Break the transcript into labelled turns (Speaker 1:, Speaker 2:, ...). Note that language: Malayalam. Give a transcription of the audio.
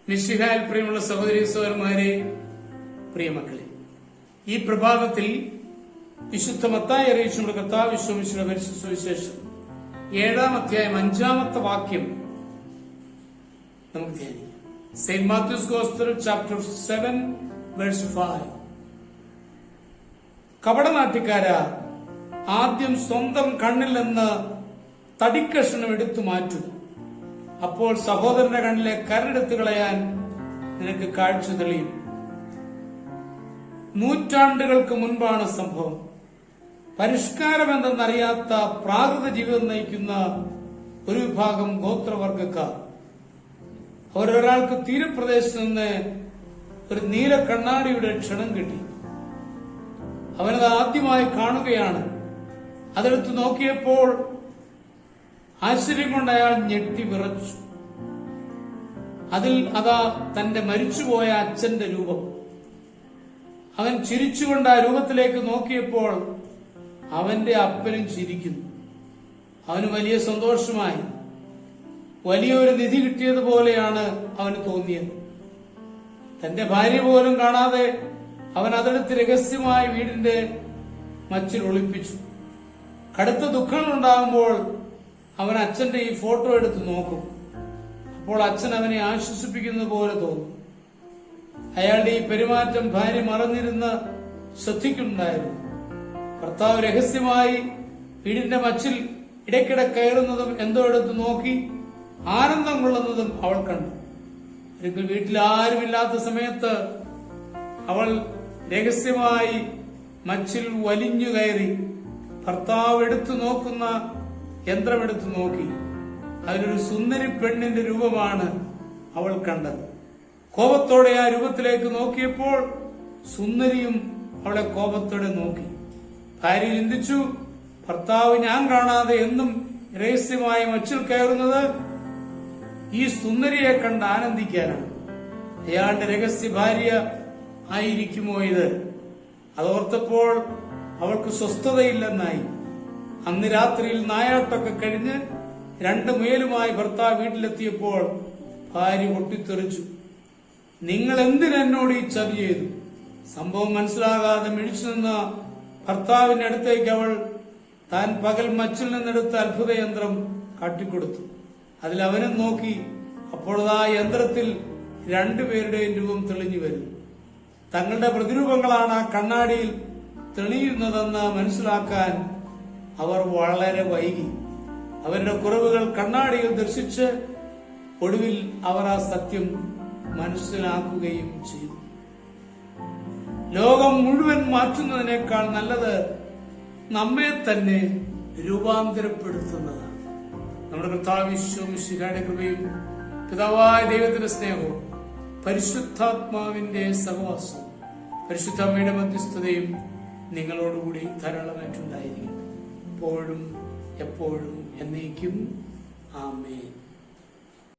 Speaker 1: മിശിഹായിൽ പ്രിയമുള്ള സഹോദരി സഹോദരന്മാരെ, പ്രിയമക്കളെ, ഈ പ്രഭാതത്തിൽ വിശുദ്ധ മത്തായി അറിയിച്ചുള്ള കർത്താവ് യേശുവിന്റെ പരിശുദ്ധ സുവിശേഷം 7-ാം അധ്യായം 5-ാമത്തെ വാക്യം നമുക്ക് ധ്യാനിക്കാം. Saint Matthew's gospel chapter 7 verse 5. കപടനാട്യക്കാരാ, ആദ്യം സ്വന്തം കണ്ണിൽ നിന്ന് തടിക്കഷണം എടുത്തു മാറ്റുക, അപ്പോൾ സഹോദരന്റെ കണ്ണിലെ കരടെടുത്ത് കളയാൻ നിനക്ക് കാഴ്ച തെളിയും. നൂറ്റാണ്ടുകൾക്ക് മുൻപാണ് സംഭവം. പരിഷ്കാരം എന്തെന്നറിയാത്ത പ്രാകൃത ജീവിതം നയിക്കുന്ന ഒരു വിഭാഗം ഗോത്രവർഗക്കാർ, അവരൊരാൾക്ക് തീരപ്രദേശത്ത് നിന്ന് ഒരു നീല കണ്ണാടിയുടെ ക്ഷണം കിട്ടി. അവനത് ആദ്യമായി കാണുകയാണ്. അതെടുത്ത് നോക്കിയപ്പോൾ ആശ്ചര്യം കൊണ്ട് അയാൾ ഞെട്ടി വിറച്ചു. അതിൽ അതാ തന്റെ മരിച്ചുപോയ അച്ഛന്റെ രൂപം. അവൻ ചിരിച്ചുകൊണ്ട് ആ രൂപത്തിലേക്ക് നോക്കിയപ്പോൾ അവന്റെ അപ്പനും ചിരിക്കുന്നു. അവന് വലിയ സന്തോഷമായി. വലിയൊരു നിധി കിട്ടിയതുപോലെയാണ് അവന് തോന്നിയത്. തന്റെ ഭാര്യ പോലും കാണാതെ അവൻ അതെടുത്ത് രഹസ്യമായി വീടിന്റെ മച്ചിൽ ഒളിപ്പിച്ചു. കടുത്ത ദുഃഖങ്ങൾ ഉണ്ടാകുമ്പോൾ അവൻ അച്ഛന്റെ ഈ ഫോട്ടോ എടുത്ത് നോക്കും. അപ്പോൾ അച്ഛൻ അവനെ ആശ്വസിപ്പിക്കുന്നത് പോലെ തോന്നും. അയാളുടെ ഈ പെരുമാറ്റം ഭാര്യ മറന്നിരുന്ന് ശ്രദ്ധിക്കുന്നുണ്ടായിരുന്നു. ഭർത്താവ് രഹസ്യമായി വീടിന്റെ മച്ചിൽ ഇടയ്ക്കിടെ കയറുന്നതും എന്തോ എടുത്ത് നോക്കി ആനന്ദം കൊള്ളുന്നതും അവൾ കണ്ടു. ഒരിക്കൽ വീട്ടിൽ ആരുമില്ലാത്ത സമയത്ത് അവൾ രഹസ്യമായി മച്ചിൽ വലിഞ്ഞു കയറി ഭർത്താവ് എടുത്തു നോക്കുന്ന യന്ത്രമെടുത്ത് നോക്കി. അതിലൊരു സുന്ദരി പെണ്ണിന്റെ രൂപമാണ് അവൾ കണ്ടത്. കോപത്തോടെ ആ രൂപത്തിലേക്ക് നോക്കിയപ്പോൾ സുന്ദരിയും അവളെ കോപത്തോടെ നോക്കി. ഭാര്യ ചിന്തിച്ചു, ഭർത്താവ് ഞാൻ കാണാതെ എന്നും രഹസ്യമായി മച്ചിൽ കയറുന്നത് ഈ സുന്ദരിയെ കണ്ട് ആനന്ദിക്കാനാണ്. അയാളുടെ രഹസ്യ ഭാര്യ ആയിരിക്കുമോ ഇത്? അതോർത്തപ്പോൾ അവൾക്ക് സ്വസ്ഥതയില്ലെന്നായി. അന്ന് രാത്രിയിൽ നായാട്ടൊക്കെ കഴിഞ്ഞ് 2 മുയലുമായി ഭർത്താവ് വീട്ടിലെത്തിയപ്പോൾ ഭാര്യ പൊട്ടിത്തെറിച്ചു. നിങ്ങൾ എന്തിനെന്നോട് ഈ ചതി ചെയ്തു? സംഭവം മനസ്സിലാകാതെ മിഴിച്ചു നിന്ന ഭർത്താവിന്റെ അടുത്തേക്ക് അവൾ താൻ പകൽ മച്ചിൽ നിന്നെടുത്ത അത്ഭുത യന്ത്രം കാട്ടിക്കൊടുത്തു. അതിൽ അവനും നോക്കി. അപ്പോൾ ആ യന്ത്രത്തിൽ 2 പേരുടെയും രൂപം തെളിഞ്ഞു വരുന്നു. തങ്ങളുടെ പ്രതിരൂപങ്ങളാണ് ആ കണ്ണാടിയിൽ തെളിയുന്നതെന്ന് മനസ്സിലാക്കാൻ അവർ വളരെ വൈകി. അവരുടെ കുറവുകൾ കണ്ണാടിയിൽ ദർശിച്ച് ഒടുവിൽ അവർ ആ സത്യം മനസ്സിലാക്കുകയും ചെയ്തു. ലോകം മുഴുവൻ മാറ്റുന്നതിനേക്കാൾ നല്ലത് നമ്മെ തന്നെ രൂപാന്തരപ്പെടുത്തുന്നതാണ്. നമ്മുടെ കർത്താവ് യേശുമിശിഹായുടെ കൃപയും പിതാവായ ദൈവത്തിന്റെ സ്നേഹവും പരിശുദ്ധാത്മാവിന്റെ സഹവാസവും പരിശുദ്ധ അമ്മയുടെ മധ്യസ്ഥതയും നിങ്ങളോടുകൂടി ധാരാളമായിട്ടുണ്ടായിരിക്കും. എപ്പോഴും എപ്പോഴും എന്നേക്കും. ആമേൻ.